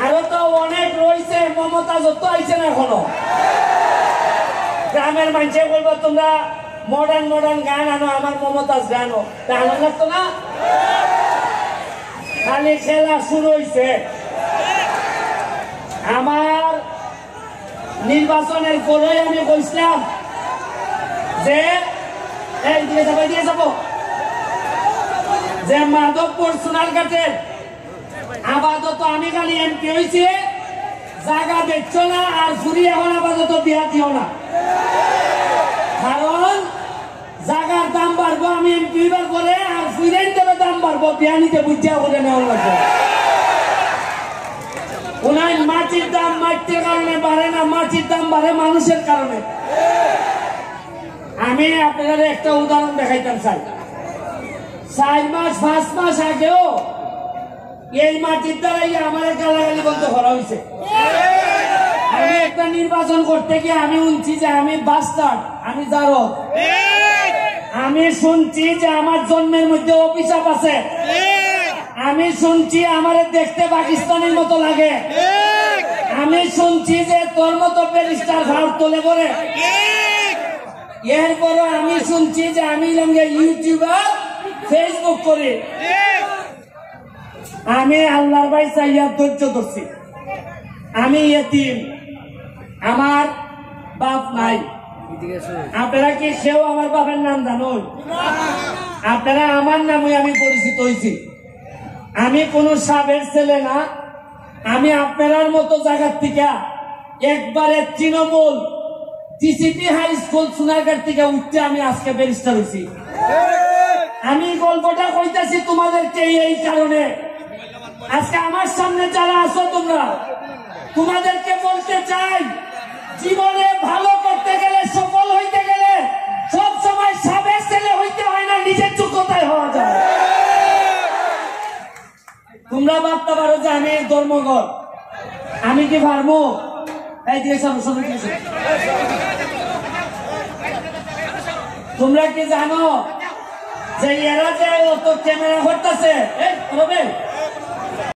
আরো তো অনেক রয়েছে, মমতা যত আইছে না এখনো। গ্রামের মানুষে বলবো তোমরা মডার্ন মডার্ন গান আনো, আমার মমতাজ গানো, তা আনন্দ লাগতো না? খালি খেলা শুরু হয়েছে। আমার নির্বাচনের পরেই আমি বলছিলাম যে এই দিয়ে যাবো যে মাধবপুর সোনারঘাটের আপাতত আমি খালি এমপি হয়েছে, জায়গা দেখছো না আর চুরি এখন আপাতত বিয়া দিও না, কারণ জায়গার দাম বাড়বো আমি এমপি হইবার পরে, আর চুরির দাম বাড়বো বিয়া নিতে বুঝিয়া বলে নেওয়া লাগবে। ওনার মাটির দাম মাটির কারণে বাড়ে না, মাটির দাম বাড়ে মানুষের কারণে। আমি আপনাদের একটা উদাহরণ দেখাইতাম চাই। 4 মাস 5 মাস আগেও এই মাটির দ্বারাই আমার গালাগালি বন্ধ করা হয়েছে। আমি একটা নির্বাচন করতে গিয়ে আমি শুনছি যে আমি বাস্টার্ড, আমি জারদ, আমি শুনছি যে আমার জন্মের মধ্যে অভিশাপ আছে, আমি শুনছি আমার দেখতে পাকিস্তানের মতো লাগে, আমি শুনছি যে তোর মতো ব্যারিস্টার ভারত তোলে করে, এরপরও আমি শুনছি যে আমি ইউটিউবার ফেসবুক করি। আমি আল্লাহর ভাই চাইয়া ধৈর্য ধরছি। আমি এতিম, আমার বাপ নাই। আপনারা কি সেও আমার বাপের নাম জানুন? আপনারা আমার নামে আমি পরিচিত হয়েছি। আমি কোন সাবের ছেলে না। আমি আপনার মতো জায়গার থেকে একবারে Trinamool DCP high school Sonarghat থেকে উঠতে আমি আজকে ব্যারিস্টার হয়েছি। আমি গল্পটা কইতাছি তোমাদেরকে এই কারণে, আজকে আমার সামনে যারা আছো তোমরা, তোমাদেরকে বলতে চাই, জীবনে ভালো করতে গেলে, সফল হইতে গেলে সব সময় সাবের ছেলে হইতে হয় না, নিজের যোগ্যতায় হওয়া যায়। তোমরা ভাবতে পারো যে আমি ধর্মঘট, আমি কি পারবো? তোমরা কি জানো যে এরা যে অত ক্যামেরা করতেছে,